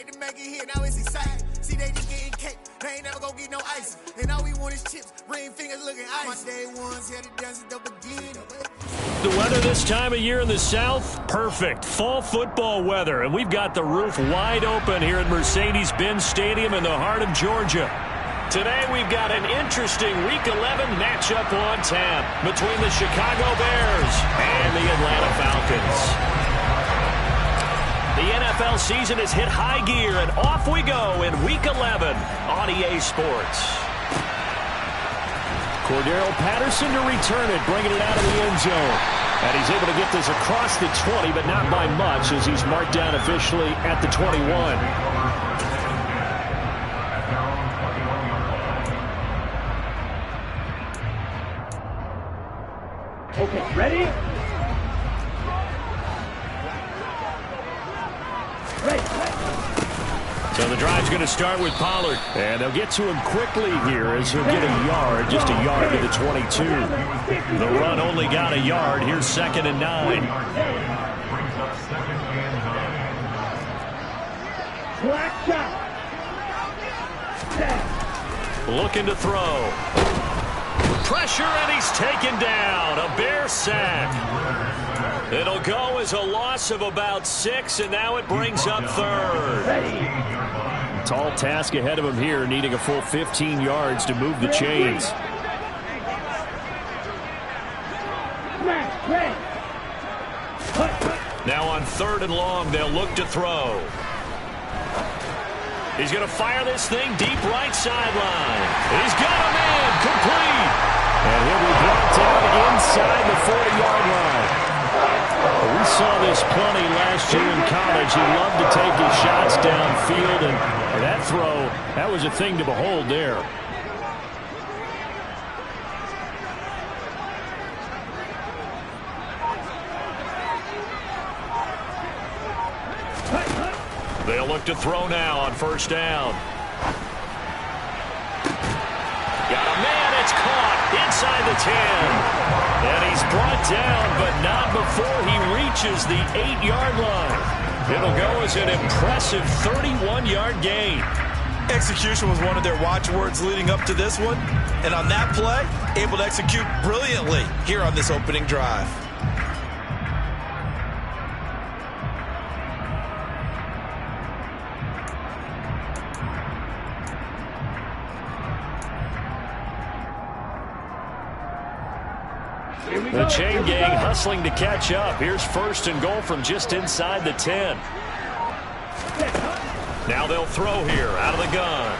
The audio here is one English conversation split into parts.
fight to make it here, now it's exciting. See, they just getting cake, they ain't never gonna get no ice. And all we want is chips, ring fingers looking ice. My day ones, yeah, the dance is up again. The weather this time of year in the South, perfect. Fall football weather, and we've got the roof wide open here at Mercedes-Benz Stadium in the heart of Georgia. Today we've got an interesting Week 11 matchup on tap between the Chicago Bears and the Atlanta Falcons. The NFL season has hit high gear, and off we go in Week 11 on EA Sports. Cordero Patterson to return it, bringing it out of the end zone. And he's able to get this across the 20, but not by much as he's marked down officially at the 21. Okay, ready? So the drive's going to start with Pollard. And they'll get to him quickly here as he'll get a yard, just a yard to the 22. The run only got a yard. Here's 2nd and 9. Looking to throw. Pressure, and he's taken down. A Bear sack. It'll go as a loss of about 6, and now it brings up 3rd. Tall task ahead of him here, needing a full 15 yards to move the chains. Now on 3rd and long, they'll look to throw. He's going to fire this thing deep right sideline. He's got a man complete. And he'll be brought down inside the 40-yard line. We saw this plenty last year in college. He loved to take his shots downfield, and that throw, that was a thing to behold there. They'll look to throw now on 1st down. Got a man, it's caught inside the 10. And he's brought down, but not before he reaches the 8-yard line. It'll go as an impressive 31-yard gain. Execution was one of their watchwords leading up to this one. And on that play, able to execute brilliantly here on this opening drive. The chain gang hustling to catch up. Here's 1st and goal from just inside the 10. Now they'll throw here out of the gun.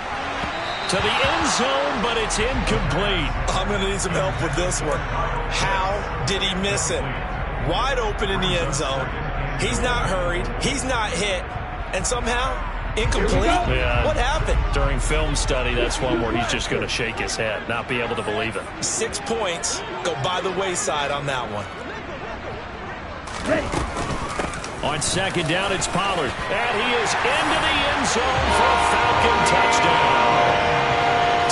To the end zone, but it's incomplete. I'm going to need some help with this one. How did he miss it? Wide open in the end zone. He's not hurried. He's not hit. And somehow, incomplete? Yeah. What happened? During film study, that's one where he's just going to shake his head, not be able to believe it. 6 points go by the wayside on that one. On 2nd down, it's Pollard. And he is into the end zone for a Falcon touchdown.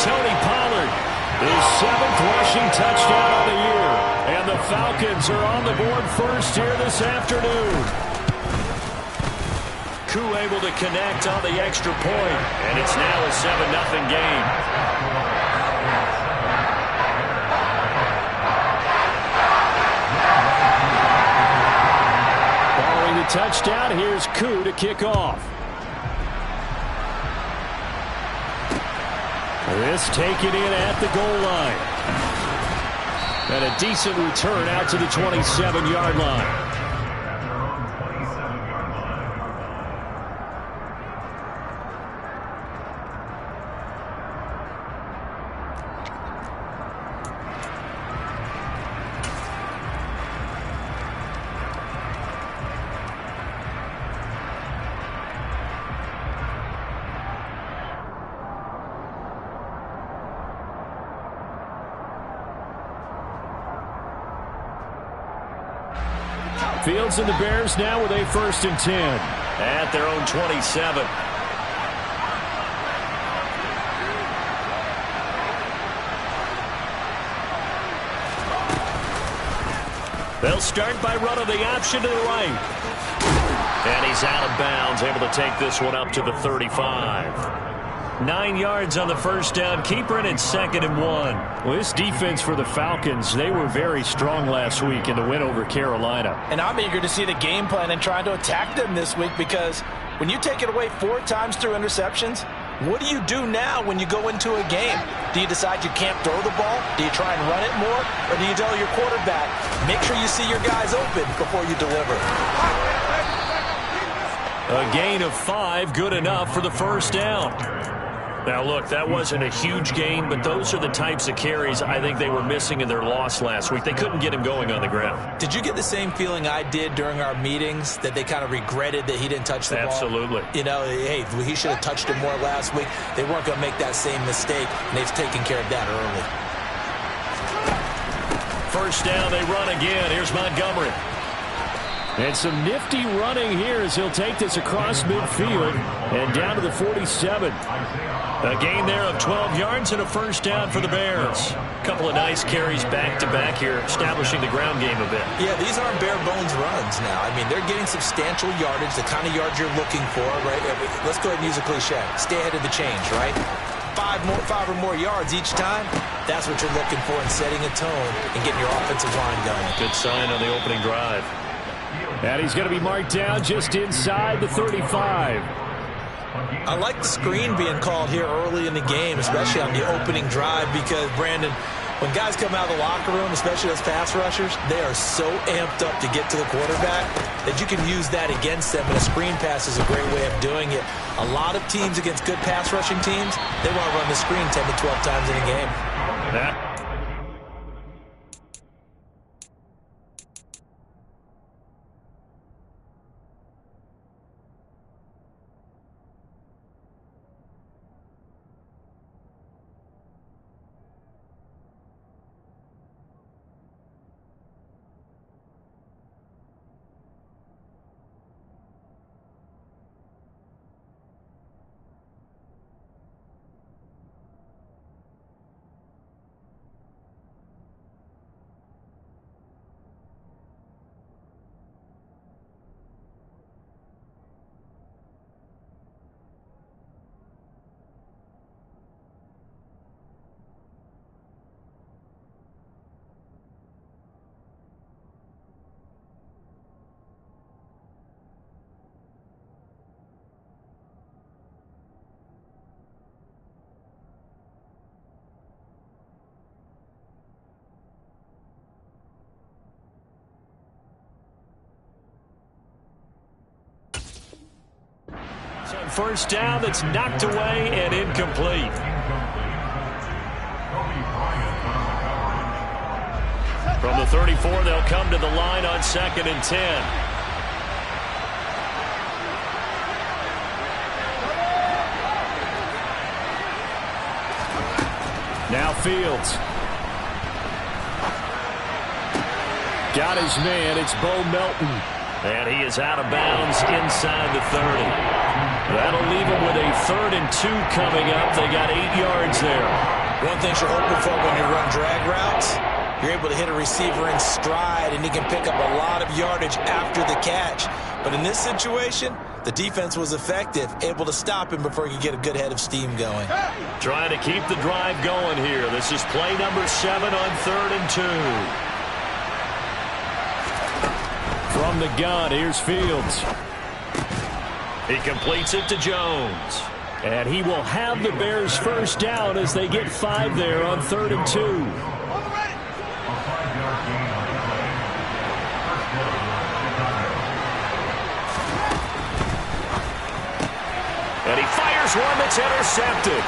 Tony Pollard, his 7th rushing touchdown of the year. And the Falcons are on the board first here this afternoon. Koo able to connect on the extra point, and it's now a 7-0 game. Following the touchdown, here's Koo to kick off. This taken in at the goal line. And a decent return out to the 27-yard line. Fields and the Bears now with a 1st and 10 at their own 27. They'll start by running the option to the right. And he's out of bounds, able to take this one up to the 35. 9 yards on the first down. Keeper in 2nd and 1. Well, this defense for the Falcons, they were very strong last week in the win over Carolina. And I'm eager to see the game plan and trying to attack them this week, because when you take it away 4 times through interceptions, what do you do now when you go into a game? Do you decide you can't throw the ball? Do you try and run it more? Or do you tell your quarterback, make sure you see your guys open before you deliver? A gain of 5, good enough for the first down. Now, look, that wasn't a huge gain, but those are the types of carries I think they were missing in their loss last week. They couldn't get him going on the ground. Did you get the same feeling I did during our meetings, that they kind of regretted that he didn't touch the ball? Absolutely. You know, hey, he should have touched it more last week. They weren't going to make that same mistake, and they've taken care of that early. First down, they run again. Here's Montgomery. And some nifty running here as he'll take this across midfield and down to the 47. A gain there of 12 yards and a first down for the Bears. A couple of nice carries back-to-back here, establishing the ground game a bit. Yeah, these aren't bare-bones runs now. I mean, they're getting substantial yardage, the kind of yards you're looking for, right? Let's go ahead and use a cliche. Stay ahead of the change, right? 5 or more yards each time, that's what you're looking for in setting a tone and getting your offensive line going. Good sign on the opening drive. And he's going to be marked down just inside the 35. I like the screen being called here early in the game, especially on the opening drive, because, Brandon, when guys come out of the locker room, especially those pass rushers, they are so amped up to get to the quarterback that you can use that against them, and a screen pass is a great way of doing it. A lot of teams against good pass rushing teams, they want to run the screen 10 to 12 times in a game. First down that's knocked away and incomplete. From the 34, they'll come to the line on 2nd and 10. Now Fields. Got his man. It's Bo Melton. And he is out of bounds inside the 30. That'll leave him with a 3rd and 2 coming up. They got 8 yards there. One thing you're hoping for when you run drag routes, you're able to hit a receiver in stride, and he can pick up a lot of yardage after the catch. But in this situation, the defense was effective, able to stop him before he could get a good head of steam going. Trying to keep the drive going here. This is play number 7 on 3rd and 2. From the gun, here's Fields. He completes it to Jones. And he will have the Bears first down as they get 5 there on 3rd and 2. And he fires one that's intercepted.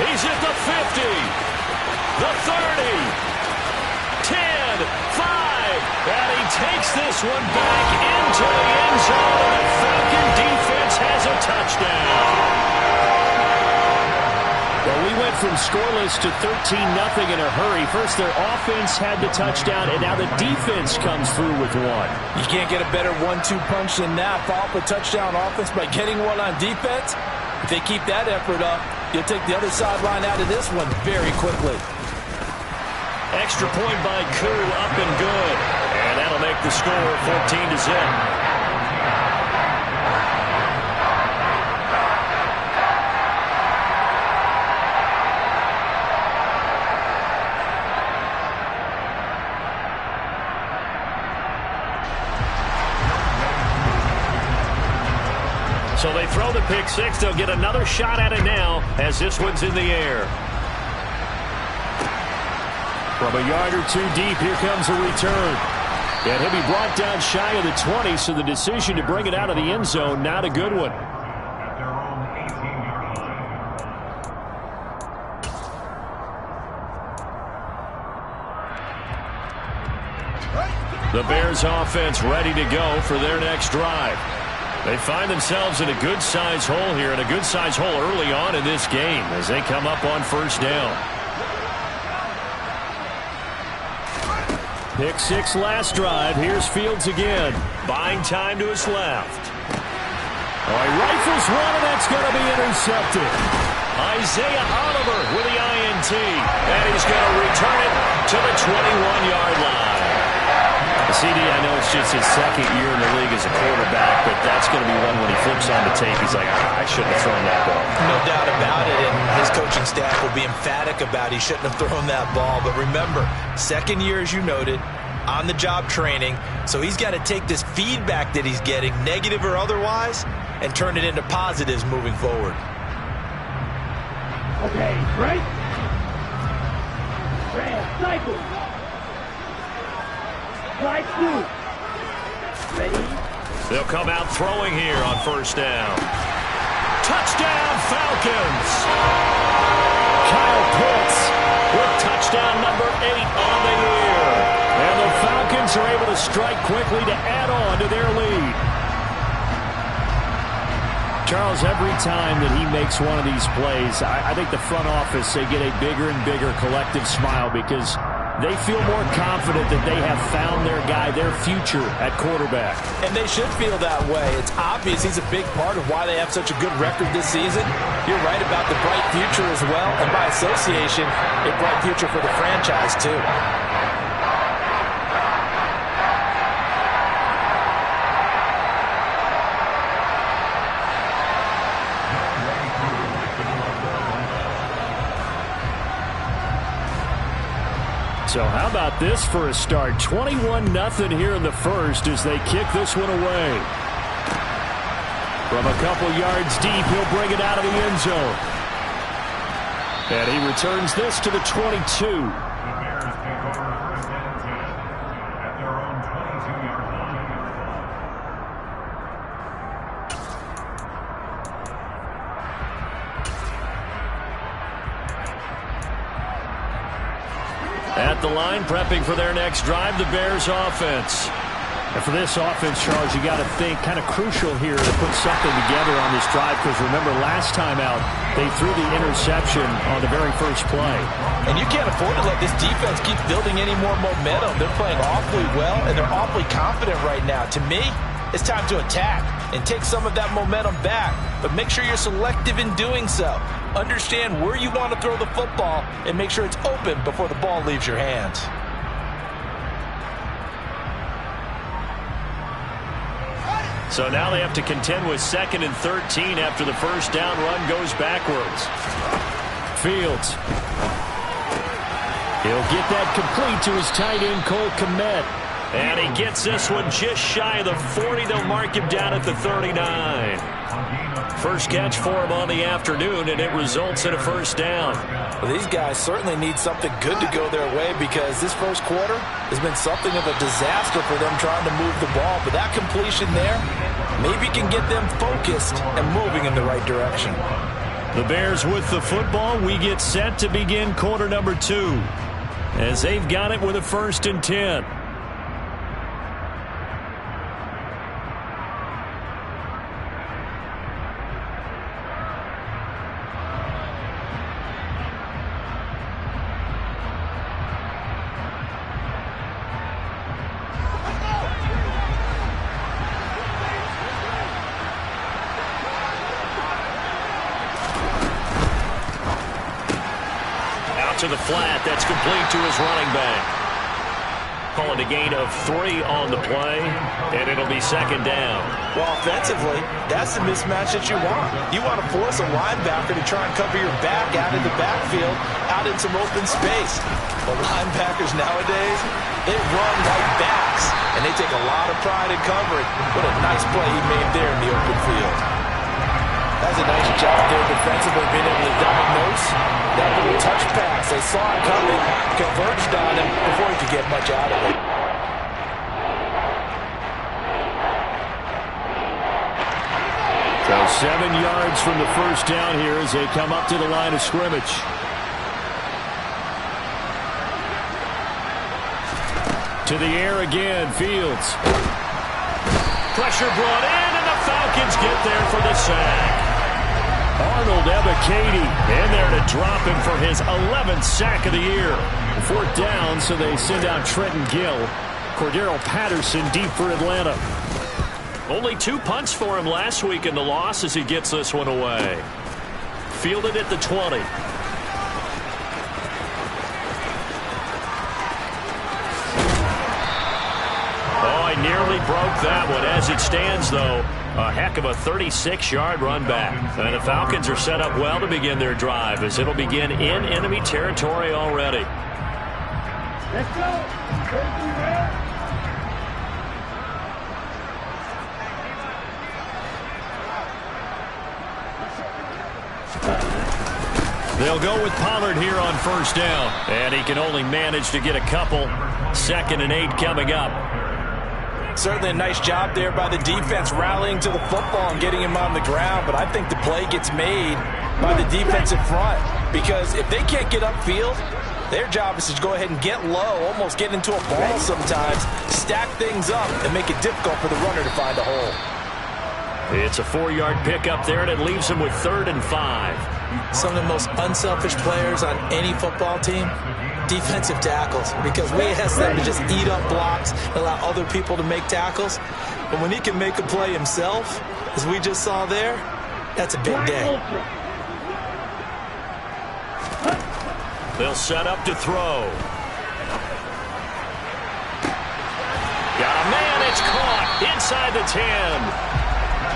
He's at the 50, the 30, 10, 5. And he takes this one back into the end zone, and the Falcon defense has a touchdown. Well, we went from scoreless to 13-0 in a hurry. First, their offense had the touchdown, and now the defense comes through with one. You can't get a better 1-2 punch than that. Follow up a touchdown offense by getting one on defense. If they keep that effort up, you'll take the other sideline out of this one very quickly. Extra point by Koo, up and good. And that'll make the score 14-0. So they throw the pick six. They'll get another shot at it now as this one's in the air. From a yard or two deep, here comes a return. And he'll be brought down shy of the 20, so the decision to bring it out of the end zone, not a good one. The Bears offense ready to go for their next drive. They find themselves in a good-sized hole here, and a good-sized hole early on in this game as they come up on first down. Pick six last drive. Here's Fields again. Buying time to his left. Oh, he rifles one, and that's going to be intercepted. Isaiah Oliver with the INT. And he's going to return it to the 21-yard line. CD, I know it's just his second year in the league as a quarterback, but that's going to be one when he flips on the tape. He's like, I shouldn't have thrown that ball. No doubt about it, and his coaching staff will be emphatic about he shouldn't have thrown that ball. But remember, second year, as you noted, on-the-job training, so he's got to take this feedback that he's getting, negative or otherwise, and turn it into positives moving forward. Okay, right? Cycle. Slide two. Ready? They'll come out throwing here on first down. Touchdown, Falcons! Kyle Pitts with touchdown number 8 on the year. And the Falcons are able to strike quickly to add on to their lead. Charles, every time that he makes one of these plays, I think the front office, they get a bigger and bigger collective smile because they feel more confident that they have found their guy, their future at quarterback. And they should feel that way. It's obvious he's a big part of why they have such a good record this season. You're right about the bright future as well, and by association, a bright future for the franchise too. So how about this for a start? 21-0 here in the first as they kick this one away. From a couple yards deep, he'll bring it out of the end zone. And he returns this to the 22. At the line, prepping for their next drive, the Bears offense. And for this offense, Charles, you got to think kind of crucial here to put something together on this drive because remember last time out, they threw the interception on the very first play. And you can't afford to let this defense keep building any more momentum. They're playing awfully well, and they're awfully confident right now. To me, it's time to attack and take some of that momentum back. But make sure you're selective in doing so. Understand where you want to throw the football and make sure it's open before the ball leaves your hands. So now they have to contend with 2nd and 13 after the first down run goes backwards. Fields. He'll get that complete to his tight end, Cole Kmet. And he gets this one just shy of the 40. They'll mark him down at the 39. First catch for him on the afternoon, and it results in a first down. Well, these guys certainly need something good to go their way because this first quarter has been something of a disaster for them trying to move the ball. But that completion there maybe can get them focused and moving in the right direction. The Bears with the football. We get set to begin quarter number 2 as they've got it with a 1st and 10. To the flat, that's complete to his running back. Calling a gain of 3 on the play, and it'll be 2nd down. Well, offensively, that's the mismatch that you want. You want to force a linebacker to try and cover your back out in the backfield, out in some open space. The linebackers nowadays, they run like backs, and they take a lot of pride in covering. What a nice play he made there in the open field. That's a nice job there defensively, being able to diagnose that little touch pass. They saw it coming, converged on him before he could get much out of it. So 7 yards from the first down here as they come up to the line of scrimmage. To the air again, Fields. Pressure brought in, and the Falcons get there for the sack. Arnold Ebiketie in there to drop him for his 11th sack of the year. 4th down, so they send out Trenton Gill. Cordero Patterson deep for Atlanta. Only 2 punts for him last week in the loss as he gets this one away. Fielded at the 20. Oh, he nearly broke that one. As it stands, though, a heck of a 36-yard run back. And the Falcons are set up well to begin their drive as it'll begin in enemy territory already. Let's go. They'll go with Pollard here on first down. And he can only manage to get a couple. 2nd and 8 coming up. Certainly a nice job there by the defense rallying to the football and getting him on the ground. But I think the play gets made by the defensive front. Because if they can't get upfield, their job is to go ahead and get low, almost get into a ball sometimes, stack things up, and make it difficult for the runner to find a hole. It's a 4-yard pickup there, and it leaves him with 3rd and 5. Some of the most unselfish players on any football team, defensive tackles, because we ask them to just eat up blocks and allow other people to make tackles. But when he can make a play himself, as we just saw there, that's a big day. They'll set up to throw. Got a man, it's caught inside the 10.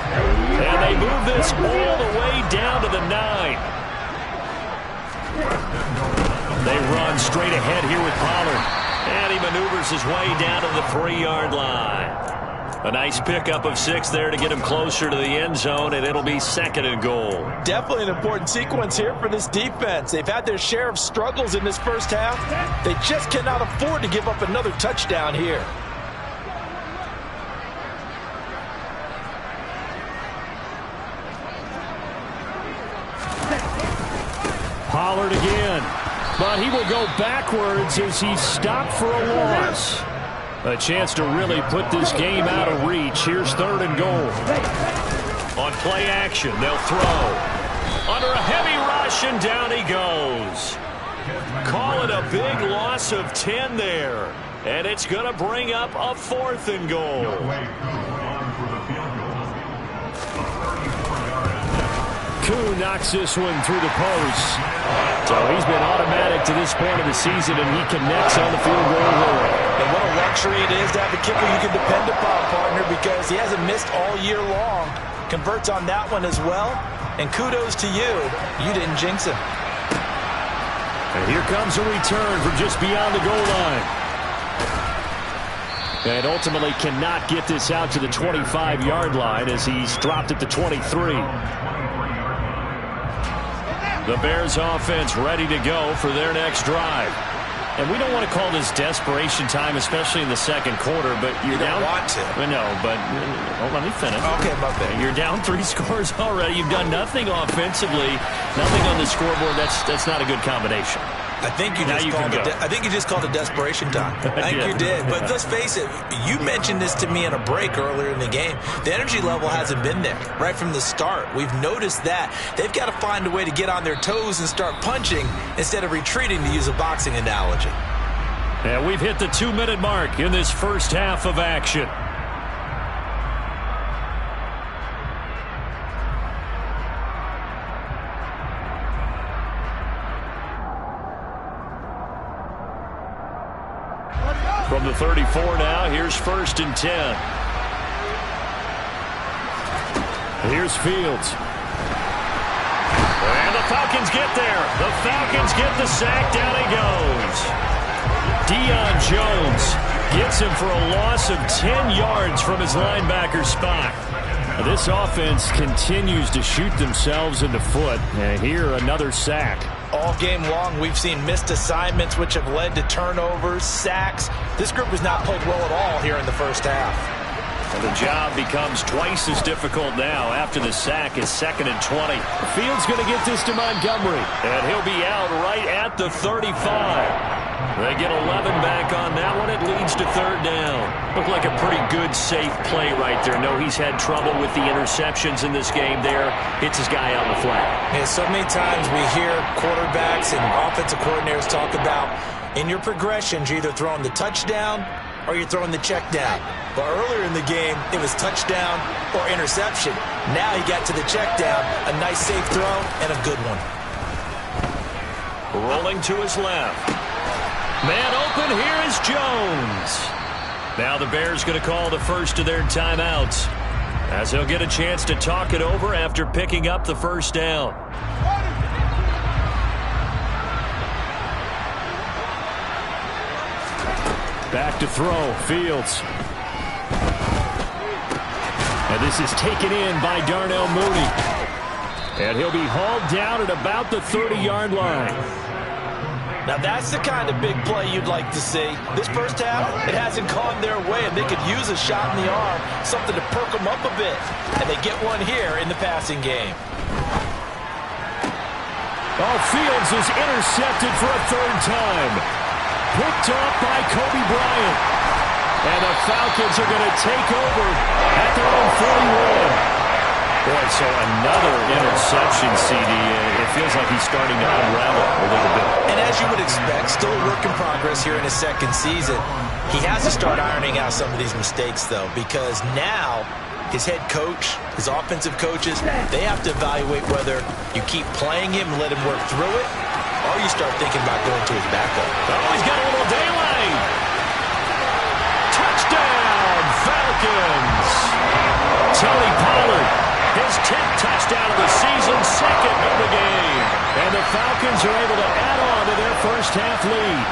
And they move this all the way down to the 9. They run straight ahead here with Pollard. And he maneuvers his way down to the 3-yard line. A nice pickup of 6 there to get him closer to the end zone, and it'll be 2nd and goal. Definitely an important sequence here for this defense. They've had their share of struggles in this first half. They just cannot afford to give up another touchdown here. Pollard again, but he will go backwards as he's stopped for a loss. A chance to really put this game out of reach. Here's 3rd and goal. On play action, they'll throw. Under a heavy rush, and down he goes. Call it a big loss of 10 there. And it's going to bring up a 4th and goal. Koo knocks this one through the post. So he's been automatic to this point of the season, and he connects on the field goal line. And what a luxury it is to have a kicker you can depend upon, partner, because he hasn't missed all year long. Converts on that one as well. And kudos to you. You didn't jinx him. And here comes a return from just beyond the goal line. And ultimately cannot get this out to the 25-yard line as he's dropped at the 23. The Bears offense ready to go for their next drive. And we don't want to call this desperation time, especially in the second quarter, but you're down. You don't want to. No, but let me finish. Okay, my bad. You're down 3 scores already. You've done nothing offensively, nothing on the scoreboard. That's not a good combination. I think you just called it desperation time. I think you did. But let's face it, you mentioned this to me in a break earlier in the game. The energy level hasn't been there right from the start. We've noticed that. They've got to find a way to get on their toes and start punching instead of retreating, to use a boxing analogy. And we've hit the 2-minute mark in this first half of action. From the 34 now, here's 1st and 10. Here's Fields. And the Falcons get there. The Falcons get the sack. Down he goes. Deion Jones Gets him for a loss of 10 yards from his linebacker spot. This offense continues to shoot themselves in the foot. And here, another sack. All game long, we've seen missed assignments, which have led to turnovers, sacks. This group has not played well at all here in the first half. And the job becomes twice as difficult now after the sack is 2nd and 20. Fields going to get this to Montgomery, and he'll be out right at the 35. They get 11 back on that one. It leads to 3rd down. Looked like a pretty good, safe play right there. No, he's had trouble with the interceptions in this game there. Hits his guy out in the flat. Yeah, so many times we hear quarterbacks and offensive coordinators talk about in your progressions, you're either throwing the touchdown or you're throwing the check down. But earlier in the game, it was touchdown or interception. Now he got to the check down, a nice safe throw, and a good one. Rolling to his left. Man open, here is Jones. Now the Bears going to call the first of their timeouts, as he'll get a chance to talk it over after picking up the first down. Back to throw, Fields. And this is taken in by Darnell Mooney. And he'll be hauled down at about the 30-yard line. Now that's the kind of big play you'd like to see. This first half, it hasn't gone their way, and they could use a shot in the arm, something to perk them up a bit. And they get one here in the passing game. Oh, Fields is intercepted for a 3rd time. Picked off by Kobe Bryant. And the Falcons are going to take over at their own 41. Boy, so another interception, CD. It feels like he's starting to unravel a little bit. And as you would expect, still a work in progress here in his 2nd season. He has to start ironing out some of these mistakes, though, because now his head coach, his offensive coaches, they have to evaluate whether you keep playing him and let him work through it, or you start thinking about going to his backup. Oh, he's got a little daylight. Touchdown, Falcons. Tony Pollard, his 10th touchdown of the season, 2nd of the game. And the Falcons are able to add on to their first half lead.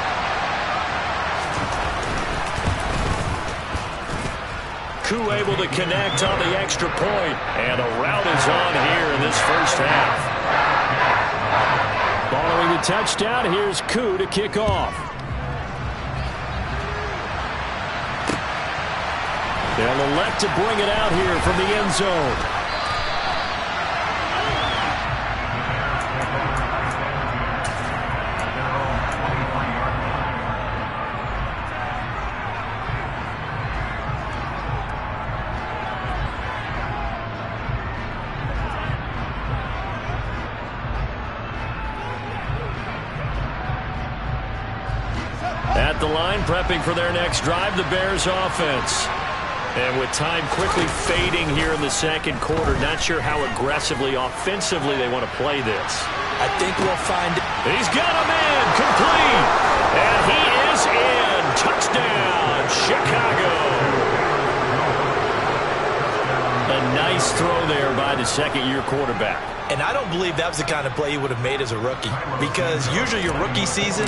Koo able to connect on the extra point. And a route is on here in this first half. Following the touchdown, here's Koo to kick off. They'll elect to bring it out here from the end zone. At the line, prepping for their next drive, the Bears offense. And with time quickly fading here in the 2nd quarter, not sure how aggressively, offensively they want to play this. I think we'll find it. He's got a man complete. And he is in. Touchdown, Chicago. A nice throw there by the 2nd-year quarterback. And I don't believe that was the kind of play he would have made as a rookie, because usually your rookie season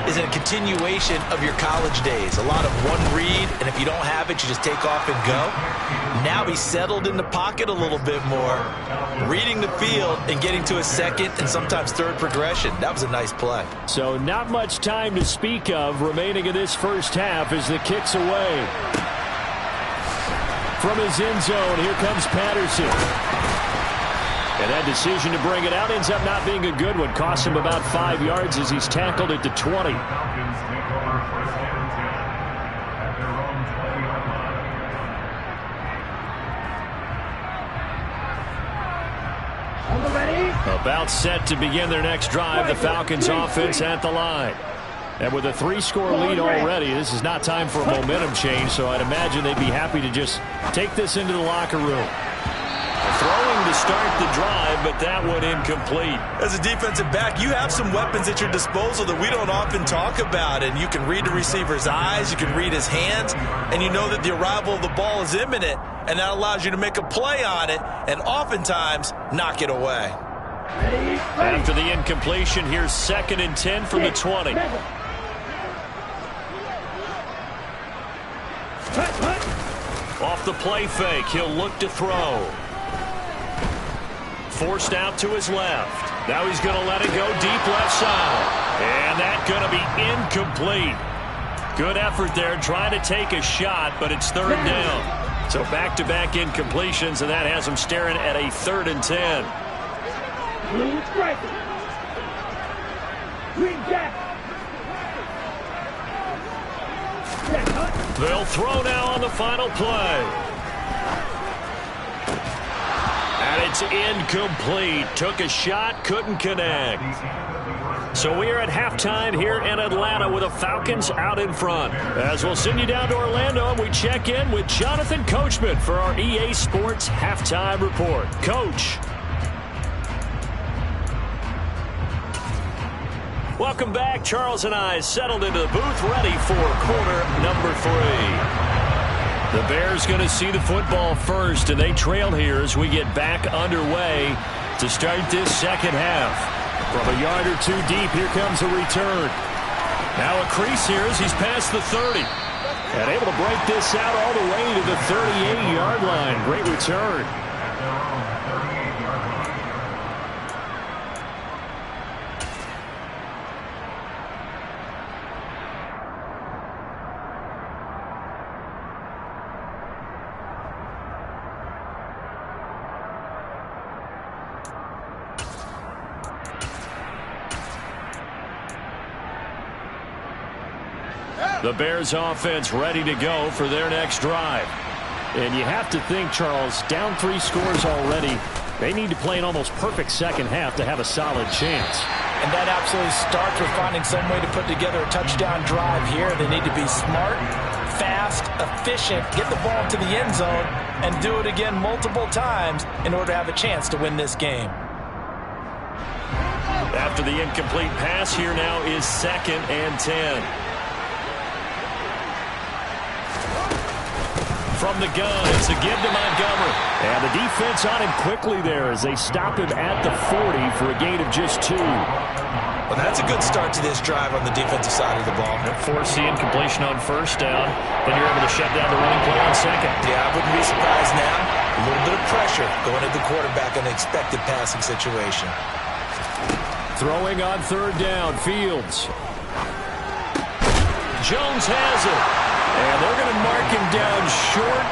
is a continuation of your college days. A lot of one read, and if you don't have it, you just take off and go. Now he's settled in the pocket a little bit more, reading the field and getting to his 2nd and sometimes 3rd progression. That was a nice play. So not much time to speak of remaining in this first half as the kick's away. From his end zone, here comes Patterson. And that decision to bring it out ends up not being a good one. Costs him about 5 yards as he's tackled at the 20. About set to begin their next drive, the Falcons offense at the line. And with a 3-score lead already, this is not time for a momentum change, so I'd imagine they'd be happy to just take this into the locker room. Throwing to start the drive, but that one incomplete. As a defensive back, you have some weapons at your disposal that we don't often talk about, and you can read the receiver's eyes, you can read his hands, and you know that the arrival of the ball is imminent, and that allows you to make a play on it and oftentimes knock it away. After the incompletion, here's 2nd and 10 from the 20. Off the play fake, he'll look to throw. Forced out to his left. Now he's going to let it go deep left side. And that's going to be incomplete. Good effort there trying to take a shot, but it's third down. So back-to-back incompletions, and that has him staring at a 3rd and 10. Blue striker. Green jack. They'll throw now on the final play. And it's incomplete. Took a shot, couldn't connect. So we are at halftime here in Atlanta with the Falcons out in front. As we'll send you down to Orlando, and we check in with Jonathan Coachman for our EA Sports Halftime Report. Coach. Welcome back. Charles and I settled into the booth, ready for quarter number 3. The Bears going to see the football first, and they trail here as we get back underway to start this second half. From a yard or two deep, here comes a return. Now a crease here as he's past the 30. And able to break this out all the way to the 38-yard line. Great return. The Bears offense ready to go for their next drive. And you have to think, Charles, down 3 scores already. They need to play an almost perfect second half to have a solid chance. And that absolutely starts with finding some way to put together a touchdown drive here. They need to be smart, fast, efficient, get the ball to the end zone, and do it again multiple times in order to have a chance to win this game. After the incomplete pass, here now is 2nd and 10. From the gun, it's a give to Montgomery. And the defense on him quickly there as they stop him at the 40 for a gain of just 2. Well, that's a good start to this drive on the defensive side of the ball. Force the incompletion on 1st down. Then you're able to shut down the running play on 2nd. Yeah, I wouldn't be surprised now. A little bit of pressure going at the quarterback in an expected passing situation. Throwing on 3rd down, Fields. Jones has it. And they're going to mark him down short,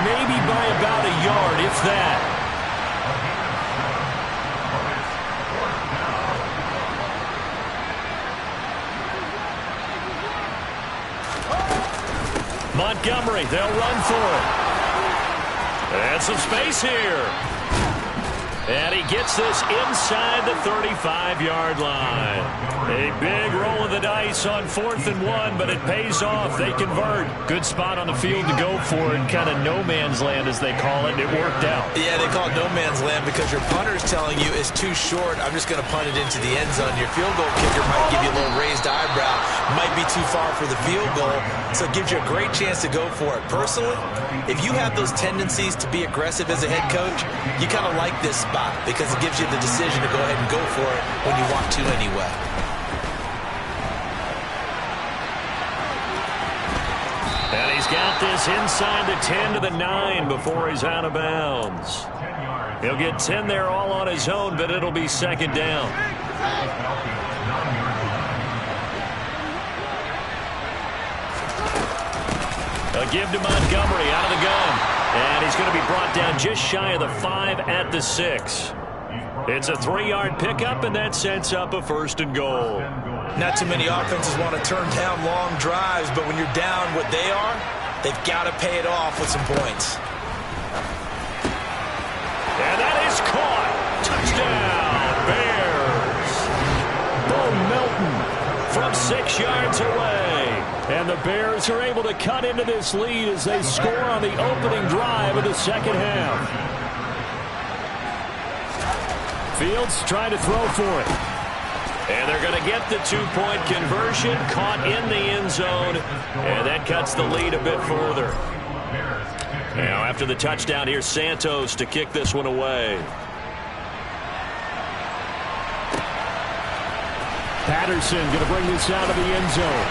maybe by about a yard, if that. Montgomery, they'll run for it. And some space here. And he gets this inside the 35-yard line. A big roll of the dice on 4th and 1, but it pays off. They convert. Good spot on the field to go for it. Kind of no man's land, as they call it. It worked out. Yeah, they call it no man's land because your punter's telling you it's too short. I'm just going to punt it into the end zone. Your field goal kicker might give you a little raised eyebrow. Might be too far for the field goal, so it gives you a great chance to go for it. Personally, if you have those tendencies to be aggressive as a head coach, you kind of like this spot because it gives you the decision to go ahead and go for it when you want to anyway. And he's got this inside the 10 to the 9 before he's out of bounds. He'll get 10 there all on his own, but it'll be 2nd down. A give to Montgomery out of the gun. And he's going to be brought down just shy of the 5 at the 6. It's a 3-yard pickup, and that sets up a 1st and goal. Not too many offenses want to turn down long drives, but when you're down what they are, they've got to pay it off with some points. And that is caught. Touchdown, Bears. Bo Melton from 6 yards away. And the Bears are able to cut into this lead as they score on the opening drive of the second half. Fields trying to throw for it. And they're going to get the 2-point conversion, caught in the end zone, and that cuts the lead a bit further. Now after the touchdown, here's Santos to kick this one away. Patterson going to bring this out of the end zone.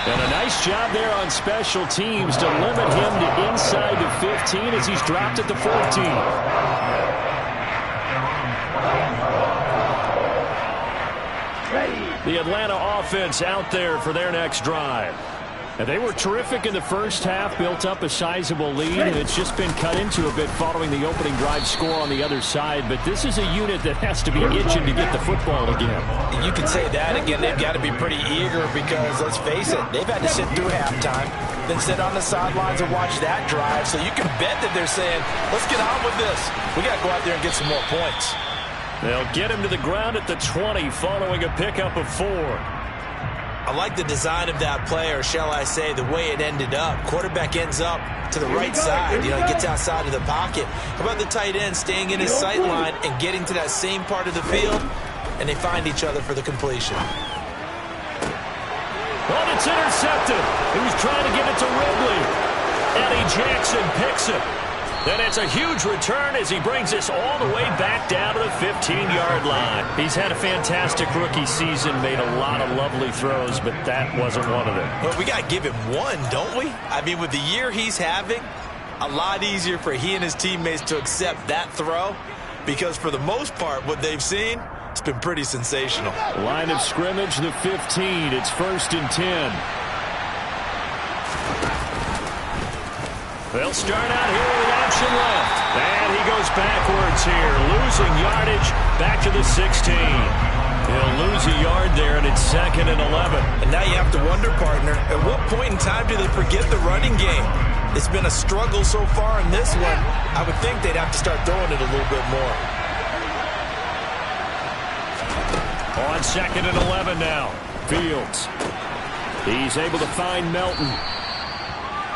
And a nice job there on special teams to limit him to inside the 15 as he's dropped at the 14. The Atlanta offense out there for their next drive. And they were terrific in the first half, built up a sizable lead, and it's just been cut into a bit following the opening drive score on the other side. But this is a unit that has to be itching to get the football again. You can say that again. They've got to be pretty eager because, let's face it, they've had to sit through halftime, then sit on the sidelines and watch that drive. So you can bet that they're saying, let's get on with this. We got to go out there and get some more points. They'll get him to the ground at the 20 following a pickup of 4. I like the design of that play, or shall I say the way it ended up. Quarterback ends up to the right side. He gets outside of the pocket. How about the tight end staying in his sight line and getting to that same part of the field, and they find each other for the completion. Well, it's intercepted. He was trying to give it to Ridley. Eddie Jackson picks it. Then it's a huge return as he brings us all the way back down to the 15-yard line. He's had a fantastic rookie season, made a lot of lovely throws, but that wasn't one of them. Well, we got to give him one, don't we? I mean, with the year he's having, a lot easier for he and his teammates to accept that throw because for the most part, what they've seen, it's been pretty sensational. Line of scrimmage, the 15. It's 1st and 10. They'll start out here with an option left. And he goes backwards here, losing yardage back to the 16. He'll lose a yard there, and it's 2nd and 11. And now you have to wonder, partner, at what point in time do they forget the running game? It's been a struggle so far in this one. I would think they'd have to start throwing it a little bit more. On 2nd and 11 now. Fields. He's able to find Melton.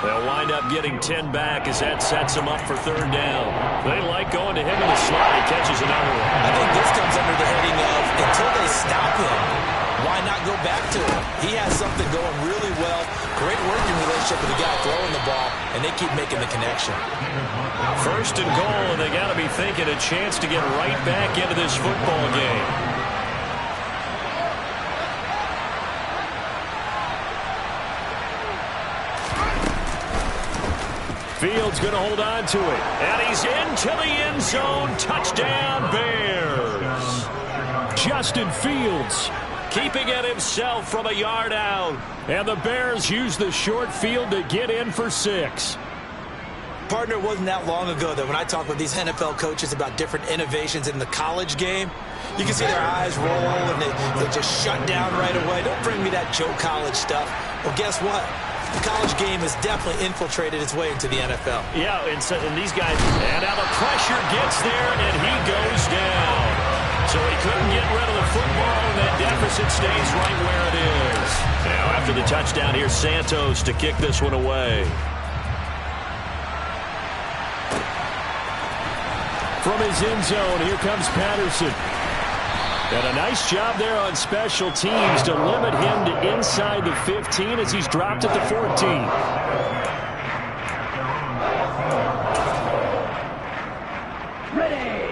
They'll wind up getting 10 back as that sets him up for 3rd down. They like going to him in the slot. He catches another one. I think this comes under the heading of until they stop him, why not go back to him? He has something going really well. Great working relationship with the guy throwing the ball, and they keep making the connection. 1st and goal, and they got to be thinking a chance to get right back into this football game. Fields going to hold on to it. And he's into the end zone. Touchdown, Bears. Justin Fields keeping it himself from a yard out. And the Bears use the short field to get in for 6. Partner, it wasn't that long ago that when I talk with these NFL coaches about different innovations in the college game, you can see their eyes roll and they just shut down right away. Don't bring me that Joe College stuff. Well, guess what? The college game has definitely infiltrated its way into the NFL. Yeah, and these guys, and now the pressure gets there, and he goes down. So he couldn't get rid of the football, and that deficit stays right where it is. Now after the touchdown, here's Santos to kick this one away. From his end zone, here comes Patterson. And a nice job there on special teams to limit him to inside the 15 as he's dropped at the 14.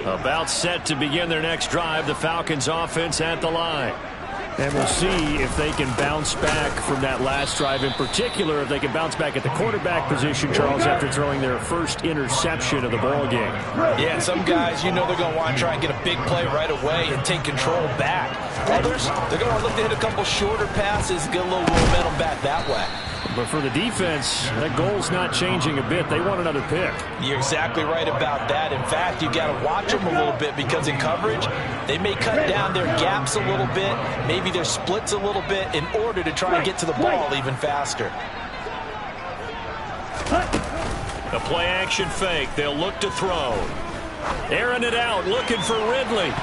About set to begin their next drive, the Falcons offense at the line. And we'll see if they can bounce back from that last drive. In particular, if they can bounce back at the quarterback position, Charles, after throwing their first interception of the ball game. Yeah, some guys, they're going to want to try and get a big play right away and take control back. Others, they're going to look to hit a couple shorter passes, get a little momentum back that way. But for the defense, that goal's not changing a bit. They want another pick. You're exactly right about that. In fact, you've got to watch them a little bit because in coverage, they may cut down their gaps a little bit, maybe their splits a little bit in order to try and get to the ball even faster. The play-action fake. They'll look to throw. Airing it out, looking for Ridley.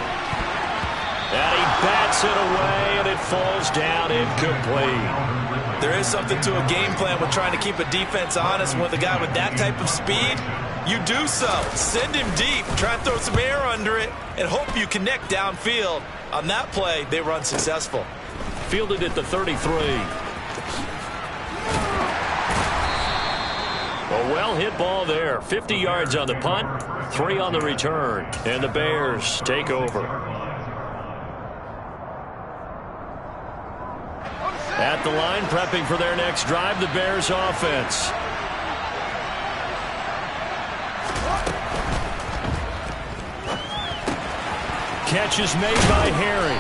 And he bats it away, and it falls down incomplete. There is something to a game plan with trying to keep a defense honest. With a guy with that type of speed, you do so. Send him deep, try and throw some air under it, and hope you connect downfield. On that play, they were unsuccessful. Fielded at the 33. A well-hit ball there. 50 yards on the punt, 3 on the return. And the Bears take over. At the line, prepping for their next drive, the Bears offense. Catch is made by Harry.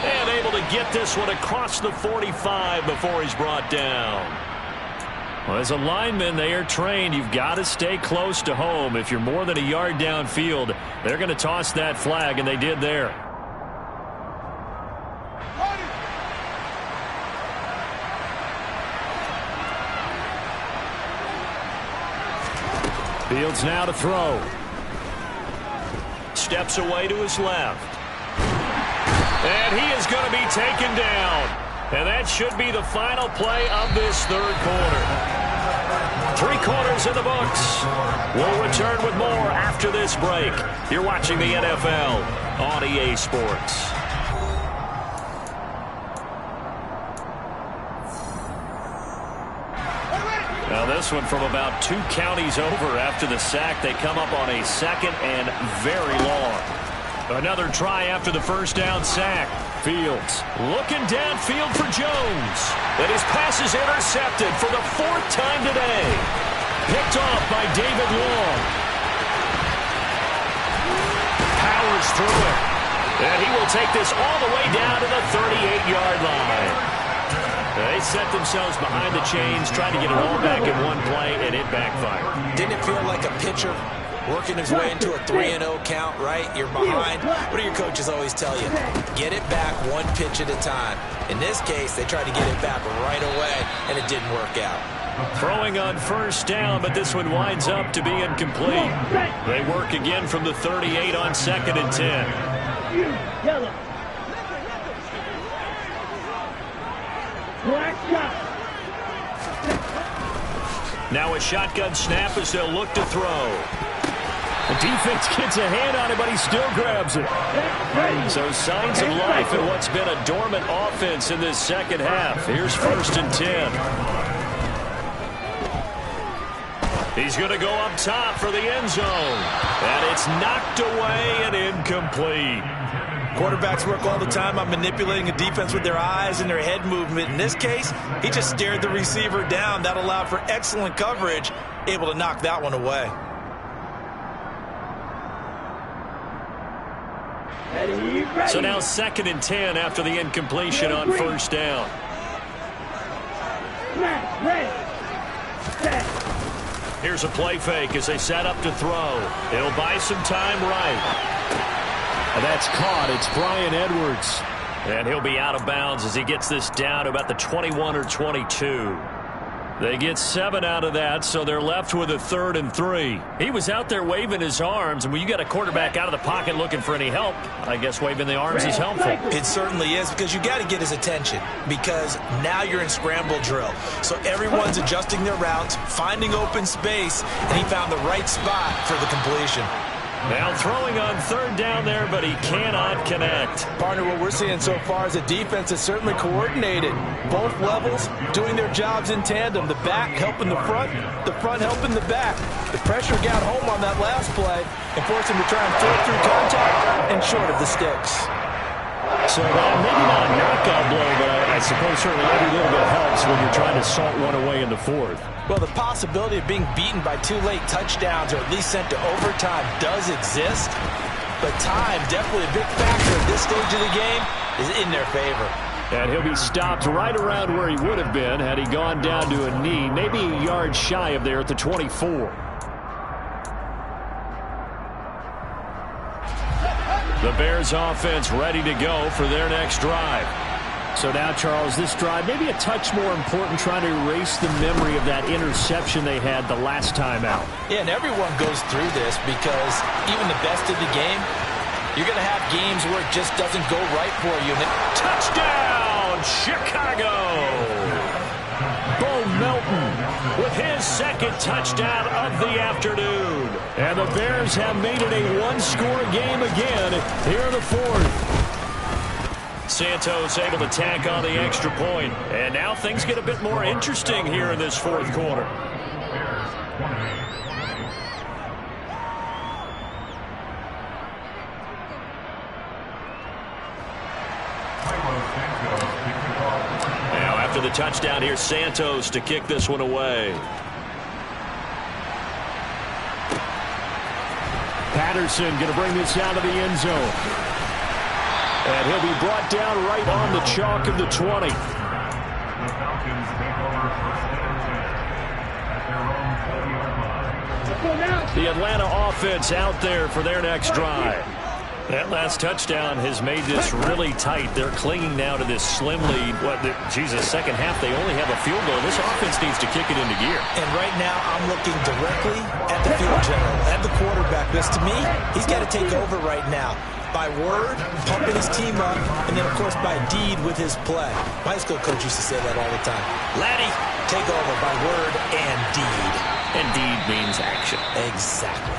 And able to get this one across the 45 before he's brought down. Well, as a lineman, they are trained. You've got to stay close to home. If you're more than a yard downfield, they're going to toss that flag, and they did there. Fields now to throw. Steps away to his left. And he is going to be taken down. And that should be the final play of this third quarter. 3 quarters in the books. We'll return with more after this break. You're watching the NFL on EA Sports. Now this one from about 2 counties over after the sack. They come up on a second and very long. Another try after the first down sack. Fields looking downfield for Jones. And his pass is intercepted for the 4th time today. Picked off by David Long. Powers through it. And he will take this all the way down to the 38-yard line. They set themselves behind the chains, trying to get it all back in one play, and it backfired. Didn't it feel like a pitcher working his way into a 3-0 count, right? You're behind. What do your coaches always tell you? Get it back 1 pitch at a time. In this case, they tried to get it back right away, and it didn't work out. Throwing on first down, but this one winds up to be incomplete. They work again from the 38 on 2nd and 10. Yellow. Black shot. Now a shotgun snap as they'll look to throw. The defense gets a hand on it, but he still grabs it. So signs of life in what's been a dormant offense in this second half. Here's 1st and 10. He's going to go up top for the end zone. And it's knocked away and incomplete. Quarterbacks work all the time on manipulating a defense with their eyes and their head movement. In this case, he just stared the receiver down. That allowed for excellent coverage, able to knock that one away. So now 2nd and 10 after the incompletion on first down. Here's a play fake as they set up to throw. He'll buy some time right. And that's caught. It's Bryan Edwards. And he'll be out of bounds as he gets this down to about the 21 or 22. They get 7 out of that, so they're left with a 3rd and 3. He was out there waving his arms, and when you got a quarterback out of the pocket looking for any help, I guess waving the arms is helpful. It certainly is, because you got to get his attention, because now you're in scramble drill. So everyone's adjusting their routes, finding open space, and he found the right spot for the completion. Now throwing on 3rd down there, but he cannot connect. Partner, what we're seeing so far is a defense that's certainly coordinated. Both levels doing their jobs in tandem. The back helping the front helping the back. The pressure got home on that last play and forced him to try and throw through contact and short of the sticks. So maybe not a knockout blow, but I suppose certainly every little bit helps when you're trying to salt one away in the 4th. Well, the possibility of being beaten by 2 late touchdowns or at least sent to overtime does exist, but time, definitely a big factor at this stage of the game, is in their favor. And he'll be stopped right around where he would have been had he gone down to a knee, maybe a yard shy of there at the 24. The Bears offense ready to go for their next drive. So now, Charles, this drive maybe a touch more important, trying to erase the memory of that interception they had the last time out. Yeah, and everyone goes through this because even the best of the game, you're going to have games where it just doesn't go right for you. Touchdown, Chicago! Bo Melton with his 2nd touchdown of the afternoon. And the Bears have made it a 1-score game again here in the 4th. Santos able to tack on the extra point. And now things get a bit more interesting here in this 4th quarter. Now after the touchdown here. Santos to kick this one away. Patterson going to bring this out of the end zone. And he'll be brought down right on the chalk of the 20. The Falcons take over first and 10 at their own 40-yard line. The Atlanta offense out there for their next drive. That last touchdown has made this really tight. They're clinging now to this slim lead. Second half, they only have a field goal. This offense needs to kick it into gear. And right now, I'm looking directly at the field general, at the quarterback. Because to me, he's got to take over right now. By word, pumping his team up, and then, of course, by deed with his play. My high school coach used to say that all the time. Laddie, take over by word and deed. And deed means action. Exactly.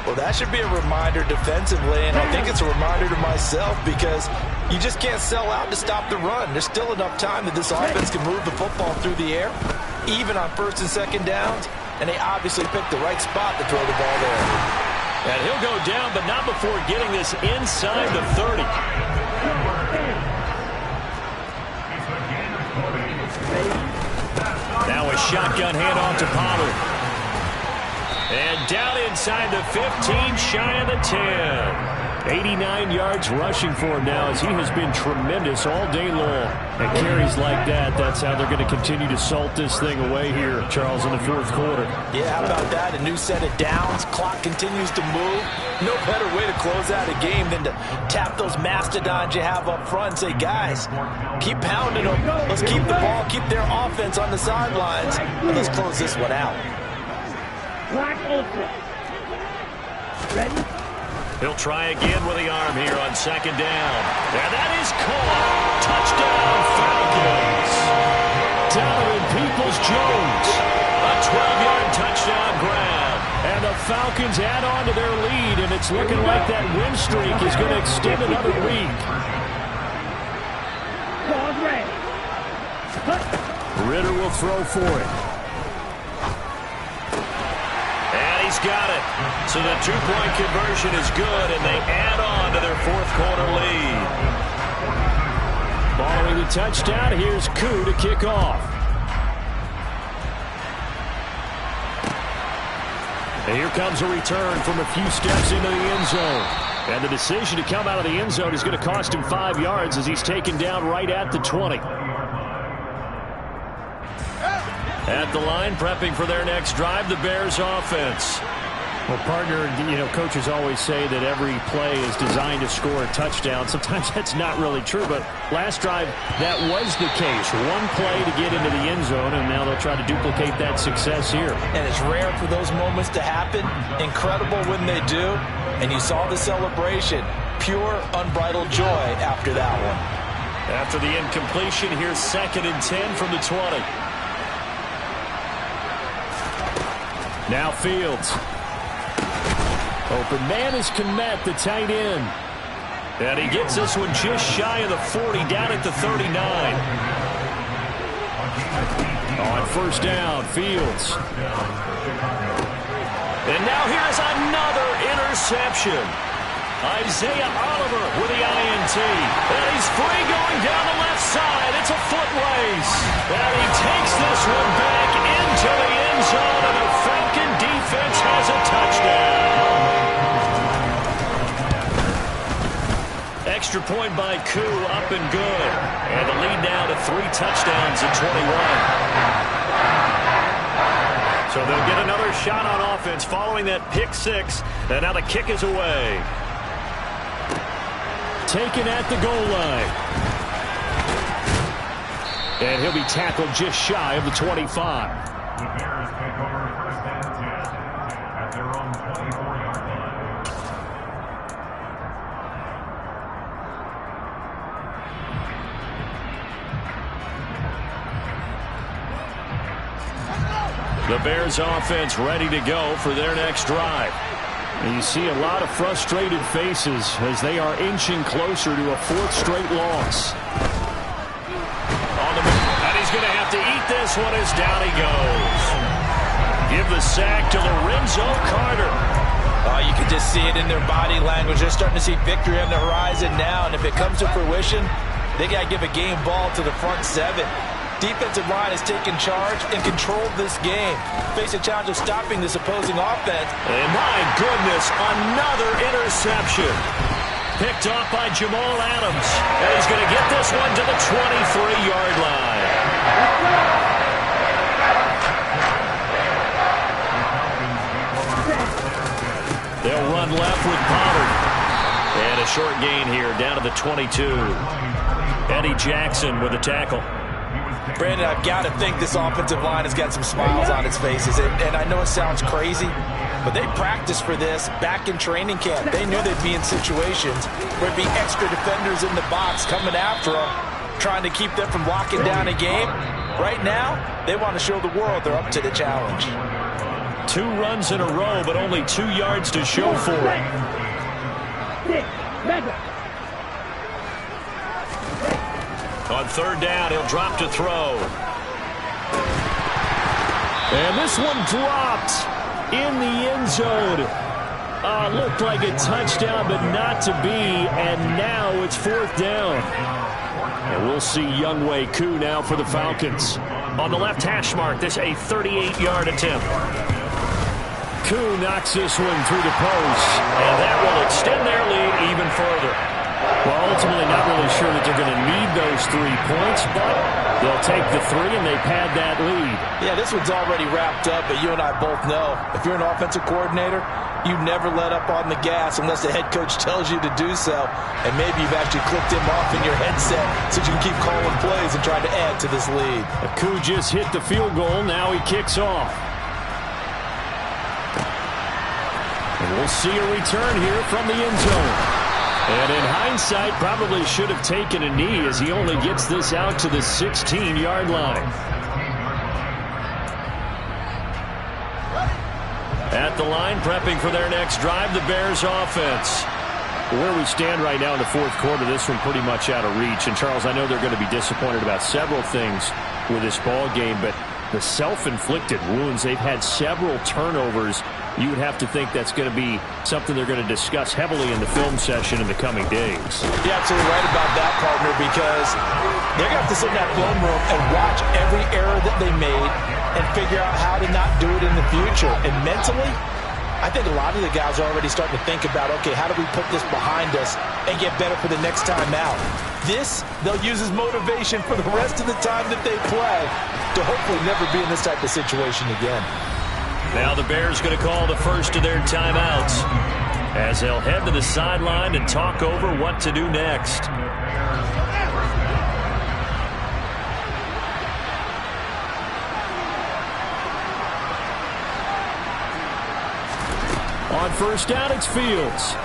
Well, that should be a reminder defensively, and I think it's a reminder to myself because you just can't sell out to stop the run. There's still enough time that this offense can move the football through the air, even on first and second downs, and they obviously picked the right spot to throw the ball there. And he'll go down, but not before getting this inside the 30. Now a shotgun handoff to Pollard. And down inside the 15, shy of the 10. 89 yards rushing for him now as he has been tremendous all day long. And carries like that, that's how they're going to continue to salt this thing away here, Charles, in the fourth quarter. Yeah, how about that? A new set of downs. Clock continues to move. No better way to close out a game than to tap those mastodons you have up front and say, guys, keep pounding them. Let's keep the ball, keep their offense on the sidelines, and let's close this one out. Clock open. Ready? He'll try again with the arm here on second down. And that is caught. Touchdown, Falcons. Donovan Peoples-Jones. A 12-yard touchdown grab. And the Falcons add on to their lead, and it's looking like that win streak is going to extend another week. Ball ready. Ritter will throw for it. He's got it. So the two-point conversion is good, and they add on to their fourth quarter lead. Following the touchdown, here's Koo to kick off. And here comes a return from a few steps into the end zone. And the decision to come out of the end zone is going to cost him 5 yards as he's taken down right at the 20. At the line, prepping for their next drive, the Bears offense. Well, partner, coaches always say that every play is designed to score a touchdown. Sometimes that's not really true, but last drive, that was the case. One play to get into the end zone, and now they'll try to duplicate that success here. And it's rare for those moments to happen. Incredible when they do. And you saw the celebration. Pure, unbridled joy after that one. After the incompletion, here's 2nd and 10 from the 20. Now Fields. Open man is Kmet, the tight end. And he gets this one just shy of the 40, down at the 39. On first down, Fields. And now here's another interception. Isaiah Oliver with the INT. And he's free going down the left side. It's a foot race. And he takes this one back into the end zone, and the Falcon defense has a touchdown. Extra point by Koo, up and good. And the lead now to 3 touchdowns at 21. So they'll get another shot on offense following that pick 6. And now the kick is away. Taken at the goal line. And he'll be tackled just shy of the 25. The Bears take over first and 10 at their own 24-yard line. The Bears offense ready to go for their next drive. And you see a lot of frustrated faces as they are inching closer to a 4th straight loss. On the move, and he's going to have to eat this one as down he goes. Give the sack to Lorenzo Carter. Oh, you can just see it in their body language. They're starting to see victory on the horizon now, and if it comes to fruition, They got to give a game ball to the front seven. Defensive line has taken charge and controlled this game. Face a challenge of stopping this opposing offense. And my goodness, another interception. Picked off by Jamal Adams. And he's going to get this one to the 23-yard line. They'll run left with Pollard. And a short gain here down to the 22. Eddie Jackson with a tackle. Brandon, I've got to think this offensive line has got some smiles on its faces. And I know it sounds crazy, but they practiced for this back in training camp. They knew they'd be in situations where there'd be extra defenders in the box coming after them, trying to keep them from locking down a game. Right now, they want to show the world they're up to the challenge. 2 runs in a row, but only 2 yards to show for it. On third down, he'll drop to throw. And this one dropped in the end zone. Looked like a touchdown, but not to be. And now it's 4th down. And we'll see Younghoe Koo now for the Falcons. On the left hash mark, this a 38-yard attempt. Koo knocks this one through the post. And that will extend their lead even further. Well, ultimately not really sure that they're going to need those 3 points, but they'll take the 3 and they pad that lead. Yeah, this one's already wrapped up, but you and I both know if you're an offensive coordinator, you never let up on the gas unless the head coach tells you to do so. And maybe you've actually clicked him off in your headset so you can keep calling plays and trying to add to this lead. Koo just hit the field goal. Now he kicks off. And we'll see a return here from the end zone. And in hindsight, probably should have taken a knee as he only gets this out to the 16-yard line. At the line, prepping for their next drive, the Bears offense. Where we stand right now in the 4th quarter, this one pretty much out of reach. And, Charles, I know they're going to be disappointed about several things with this ball game, but the self-inflicted wounds, they've had several turnovers. You would have to think that's going to be something they're going to discuss heavily in the film session in the coming days. You're absolutely right about that, partner, because they're going to have to sit in that film room and watch every error that they made and figure out how to not do it in the future. And mentally, I think a lot of the guys are already starting to think about, okay, how do we put this behind us and get better for the next time out? This, they'll use as motivation for the rest of the time that they play to hopefully never be in this type of situation again. Now the Bears going to call the first of their timeouts as they'll head to the sideline and talk over what to do next. On first down, it's Fields.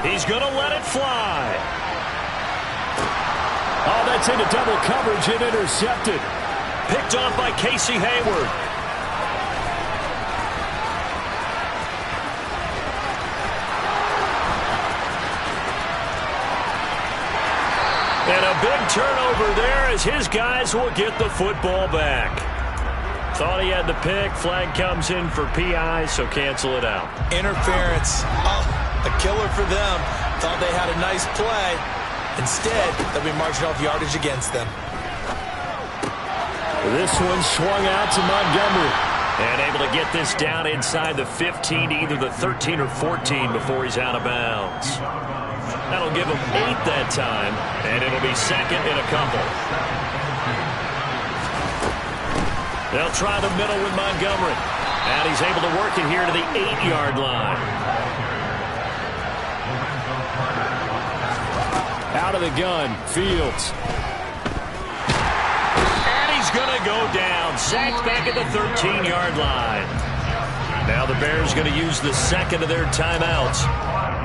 He's going to let it fly. Oh, that's into double coverage and intercepted. Picked off by Casey Hayward. And a big turnover there as his guys will get the football back. Thought he had the pick. Flag comes in for PI, so cancel it out. Interference. Oh, a killer for them. Thought they had a nice play. Instead, they'll be marching off yardage against them. This one swung out to Montgomery. And able to get this down inside the 15 to either the 13 or 14 before he's out of bounds. That'll give him 8 that time, and it'll be second and a couple. They'll try the middle with Montgomery. And he's able to work it here to the 8-yard line. Out of the gun, Fields. And he's going to go down. Sacked back at the 13-yard line. Now the Bears going to use the second of their timeouts,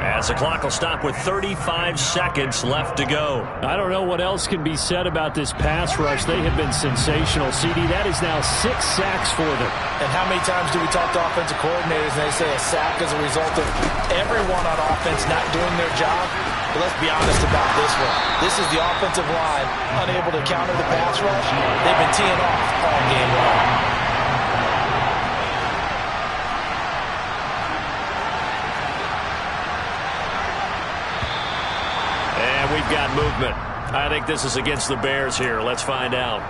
as the clock will stop with 35 seconds left to go. I don't know what else can be said about this pass rush. They have been sensational. CD, that is now 6 sacks for them. And how many times do we talk to offensive coordinators and they say a sack as a result of everyone on offense not doing their job? But let's be honest about this one. This is the offensive line unable to counter the pass rush. They've been teeing off all game long. We've got movement. I think this is against the Bears here. Let's find out.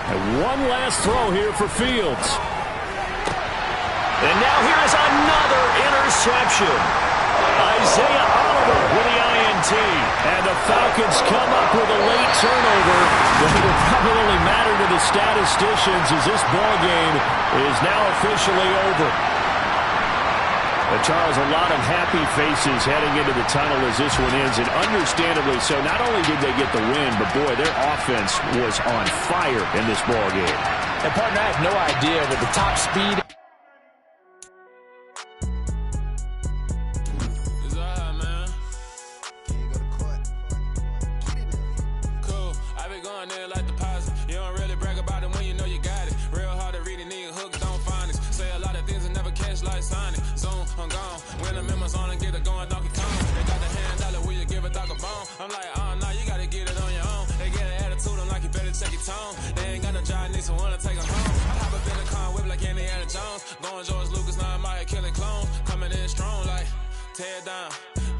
And one last throw here for Fields. And now here is another interception. Isaiah Oliver with the INT. And the Falcons come up with a late turnover. But it will probably only matter to the statisticians as this ball game is now officially over. But Charles, a lot of happy faces heading into the tunnel as this one ends, and understandably so. Not only did they get the win, but boy, their offense was on fire in this ball game. And partner, I have no idea with the top speed. I'm like, oh, no, you gotta get it on your own. They get an attitude, I'm like, you better check your tone. They ain't got no job, need someone to take them home. I hop up in the car, whip like Indiana Jones. Going George Lucas, now I'm out here killing clones. Coming in strong, like, tear down,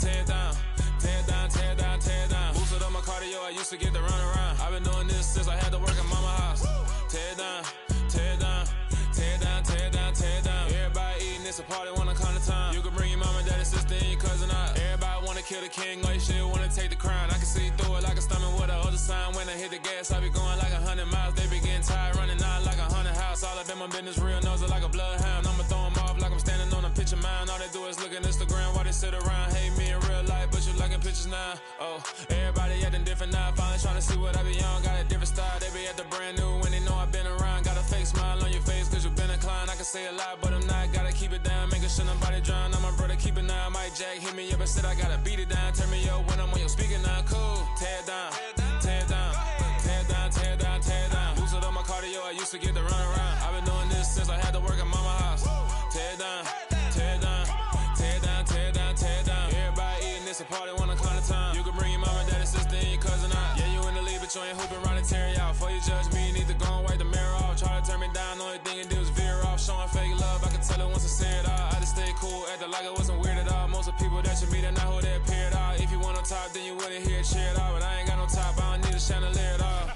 tear down, tear down, tear down, tear down. Boosted up my cardio, I used to get to run around. I've been doing this since I had to work at mama house. Tear down, tear down, tear down, tear down, tear down. Everybody eating, it's a party, wanna come to time. You can bring your mama, daddy, sister, and your cousin out. Everybody wanna kill the king, or you shit wanna take the crown. I can see through it like a stomach with a other sign. When I hit the gas, I be going like 100 miles. They be getting tired, running out like 100 house. All up in my business, real nose like a bloodhound. I'ma throw them off like I'm standing on a picture mound. All they do is look at Instagram while they sit around. Hate me in real life, but you liking pictures now. Oh, everybody acting different now. Finally trying to see what I be on. Got a different style, they be at the brand new when they know I've been around. Got a fake smile on your face cause you been inclined. I can say a lot, but I'm not. Gotta keep it down, making sure nobody drown. I'm my brother, keep it now. Mike Jack hit me up and said I gotta beat it down. Turn me up when I'm on your speaker now. Cool, tear down, tear down, tear down, tear down, tear down. Boosted up my cardio, I used to get to run around. I've been doing this since I had to work at mama house. Tear down, tear down, tear down, tear down, tear down. Everybody eating, it's a party, wanna come to time. You can bring your mama, daddy, sister, and your cousin out. Yeah, you in the lead, but you ain't hooping, running, tear out. Before you judge me, you need to go and wipe the mirror off. Try to turn me down, only thing you do is veer off. Showing fake love, I can tell it once I say it all. I just stay cool, acting like it wasn't weird at all. Most of the people that you meet are not who they appear at all. If you want on top, then you wouldn't hear it cheer at all. But I ain't got no top, I don't need a chandelier at all.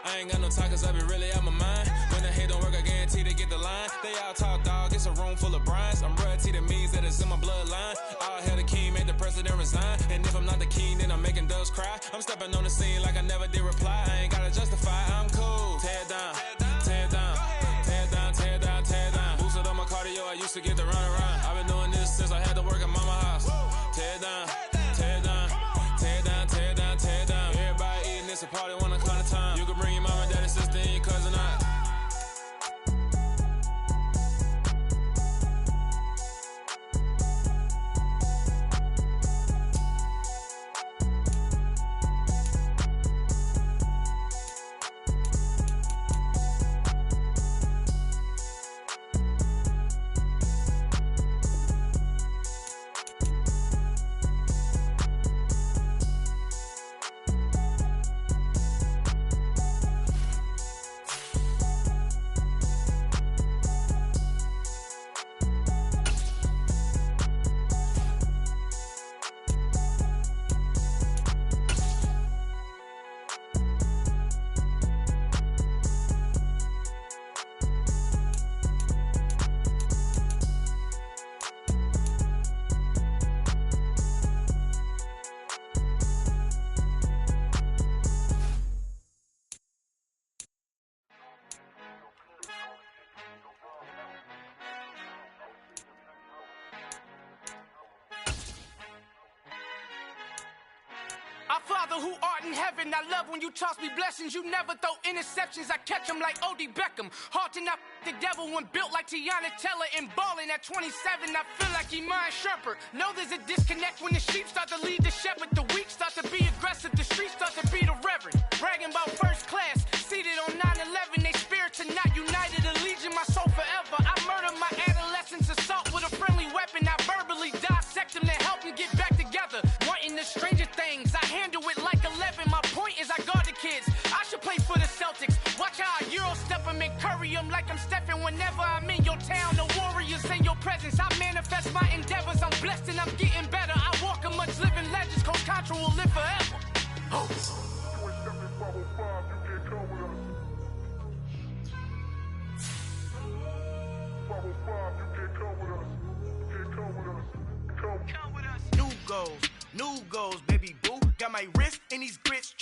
I ain't got no talk cause I be really out my mind. When the hate don't work, I guarantee they get the line. They all talk dog, it's a room full of brinds. I'm royalty, that means that it's in my bloodline. All hell the king, made the president resign. And if I'm not the king, then I'm making doves cry. I'm stepping on the scene like I never did reply. I ain't gotta justify, I'm cool. Tear down, tear down, tear down, tear down, tear down. Boosted up my cardio, I used to get to run around. I've been doing this since I had to work at mama house. Tear down, tear down, tear down, tear down, tear down. Everybody eating, it's a party, wanna come to time. You can bring your mama, daddy, sister, and your cousin out. Our Father who art in heaven, I love when you toss me blessings. You never throw interceptions, I catch them like O.D. Beckham. Hard to not the devil when built like Tiana Teller and balling at 27. I feel like Iman Shumpert. Know there's a disconnect when the sheep start to lead the shepherd. The weak start to be aggressive, the streets start to be the reverend. Bragging about first class, seated on 9/11. They spirits are not united, a legion, my soul forever. I murder my adolescence, assault with a friendly weapon. I verbally dissect them to help them get back together. Wanting the stranger things, I handle it like 11. My point is I guard the kids. I should play for the Celtics. Watch how I Euro step them and curry them like I'm Stephen. Whenever my endeavors. I'm blessed and I'm getting better. I walk amongst living legends. Coach Contra will live forever. Oh. New goals, baby boo. Got my wrist in these grits.